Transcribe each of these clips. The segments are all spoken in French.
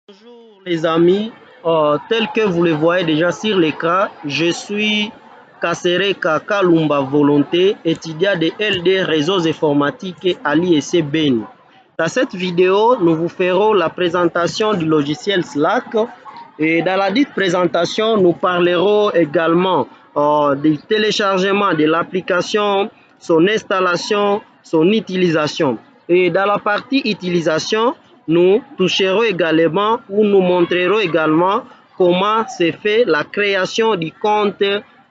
Bonjour les amis, tel que vous le voyez déjà sur l'écran, je suis Kasereka Kalumba Volonté, étudiant de LD Réseaux Informatiques à l'IEC Beni. Dans cette vidéo, nous vous ferons la présentation du logiciel Slack et dans la dite présentation, nous parlerons également du téléchargement de l'application, son installation, son utilisation. Et dans la partie utilisation, nous toucherons également ou nous montrerons également comment se fait la création du compte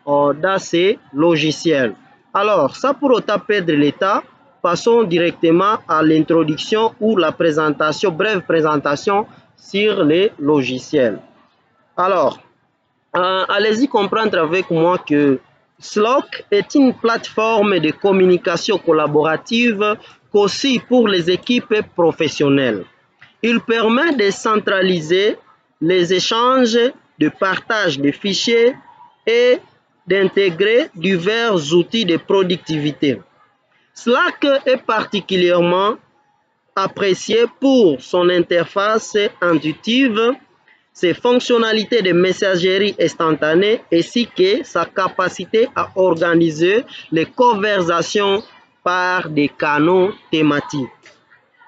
dans ces logiciels. Alors, sans pour autant perdre l'état, passons directement à l'introduction ou la présentation, brève présentation sur les logiciels. Alors, allez-y comprendre avec moi que Slack est une plateforme de communication collaborative conçue pour les équipes professionnelles. Il permet de centraliser les échanges, de partage de fichiers et d'intégrer divers outils de productivité. Slack est particulièrement apprécié pour son interface intuitive, ses fonctionnalités de messagerie instantanée ainsi que sa capacité à organiser les conversations par des canaux thématiques.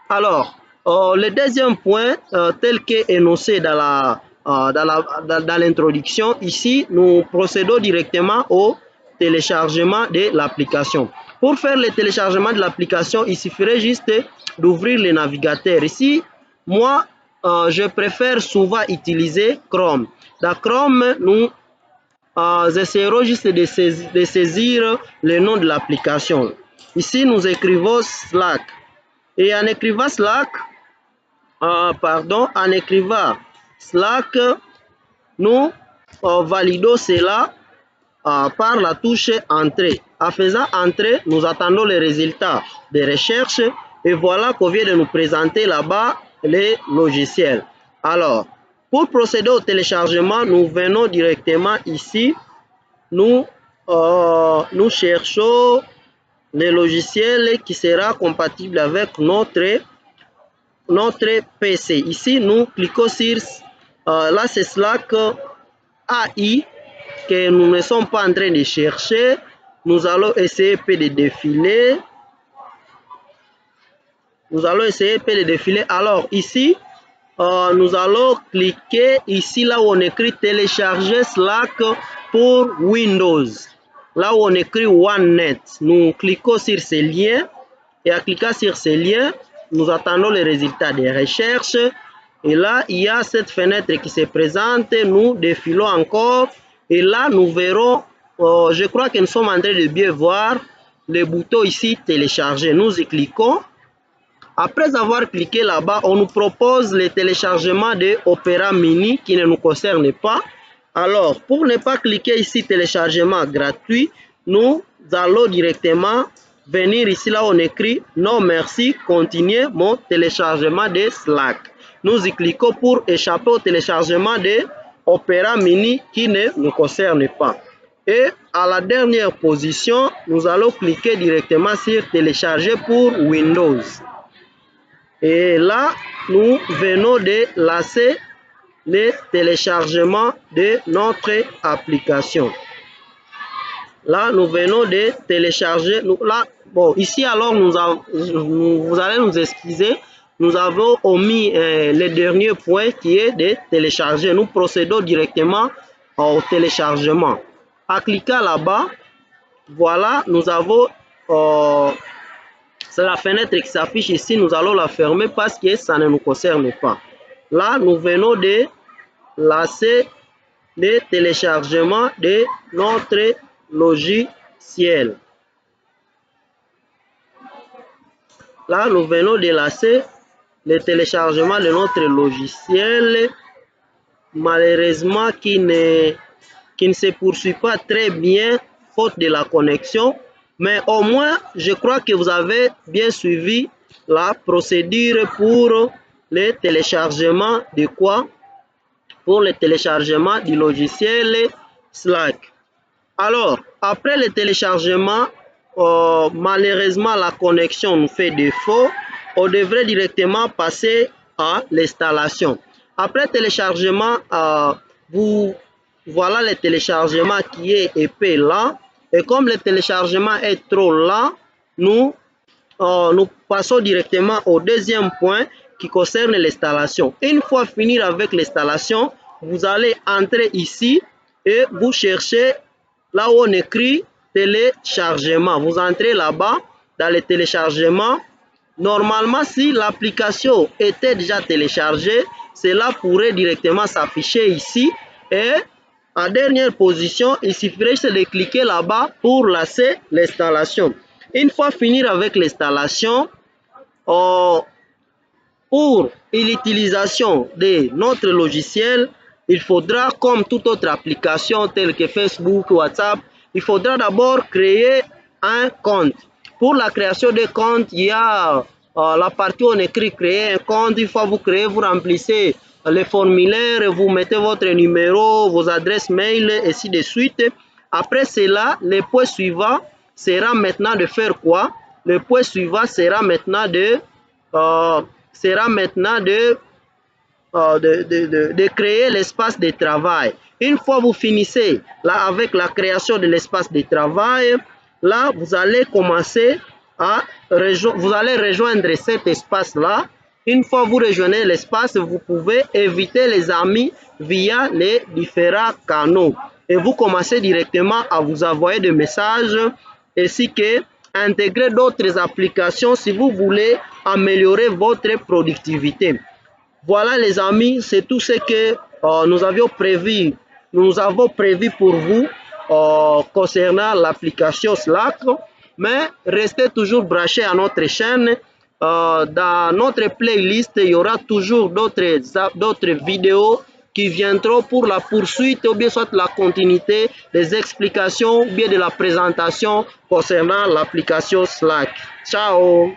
Alors, le deuxième point, tel qu'énoncé dans l'introduction, ici, nous procédons directement au téléchargement de l'application. Pour faire le téléchargement de l'application, il suffirait juste d'ouvrir le navigateur. Ici, moi, je préfère souvent utiliser Chrome. Dans Chrome, nous essayerons juste de saisir le nom de l'application. Ici, nous écrivons Slack. Et en écrivant Slack, nous validons cela par la touche Entrée. En faisant Entrée, nous attendons les résultats des recherches et voilà qu'on vient de nous présenter là-bas les logiciels. Alors, pour procéder au téléchargement, nous venons directement ici. Nous cherchons le logiciel qui sera compatible avec notre PC. Ici, nous cliquons sur, là c'est Slack AI que nous ne sommes pas en train de chercher. Nous allons essayer de défiler. Alors ici, nous allons cliquer ici là où on écrit télécharger Slack pour Windows. Là où on écrit OneNet. Nous cliquons sur ce lien et en cliquant sur ce lien, nous attendons les résultats des recherches. Et là, il y a cette fenêtre qui se présente. Nous défilons encore. Et là, nous verrons, je crois que nous sommes en train de bien voir le bouton ici télécharger. Nous y cliquons. Après avoir cliqué là-bas, on nous propose le téléchargement de Opera Mini qui ne nous concerne pas. Alors, pour ne pas cliquer ici téléchargement gratuit, nous allons directement venir ici là où on écrit non merci, continuer mon téléchargement de Slack. Nous y cliquons pour échapper au téléchargement de Opera Mini qui ne nous concerne pas. Et à la dernière position, nous allons cliquer directement sur télécharger pour Windows. Et là, nous venons de lancer le téléchargement de notre application. Là, nous venons de télécharger. Ici, alors, vous allez nous excuser. Nous avons omis le dernier point qui est de télécharger. Nous procédons directement au téléchargement. En cliquant là-bas, voilà, nous avons... c'est la fenêtre qui s'affiche ici. Nous allons la fermer parce que ça ne nous concerne pas. Là, nous venons de lancer le téléchargement de notre logiciel. Là, nous venons de lancer le téléchargement de notre logiciel. Malheureusement, qui ne se poursuit pas très bien faute de la connexion. Mais au moins, je crois que vous avez bien suivi la procédure pour le téléchargement de quoi? Pour le téléchargement du logiciel Slack. Alors, après le téléchargement, malheureusement, la connexion nous fait défaut. On devrait directement passer à l'installation. Après téléchargement, voilà le téléchargement qui est épais là. Et comme le téléchargement est trop lent, nous passons directement au deuxième point qui concerne l'installation. Une fois fini avec l'installation, vous allez entrer ici et vous cherchez là où on écrit téléchargement. Vous entrez là-bas dans le téléchargement. Normalement, si l'application était déjà téléchargée, cela pourrait directement s'afficher ici. Et en dernière position, il suffirait de cliquer là-bas pour lancer l'installation. Une fois fini avec l'installation, pour l'utilisation de notre logiciel, il faudra, comme toute autre application telle que Facebook, WhatsApp, il faudra d'abord créer un compte. Pour la création de compte, il y a la partie où on écrit créer un compte. Une fois vous créez, vous remplissez les formulaires, vous mettez votre numéro, vos adresses mail, et ainsi de suite. Après cela, le point suivant sera maintenant de faire quoi? Le point suivant sera maintenant de créer l'espace de travail. Une fois vous finissez là avec la création de l'espace de travail, là vous allez commencer vous allez rejoindre cet espace là. Une fois vous rejoignez l'espace, vous pouvez inviter les amis via les différents canaux et vous commencez directement à vous envoyer des messages ainsi que intégrer d'autres applications si vous voulez améliorer votre productivité. Voilà les amis, c'est tout ce que nous avons prévu pour vous concernant l'application Slack. Mais restez toujours branchés à notre chaîne. Dans notre playlist, il y aura toujours d'autres vidéos qui viendront pour la poursuite ou bien soit la continuité des explications ou bien de la présentation concernant l'application Slack. Ciao!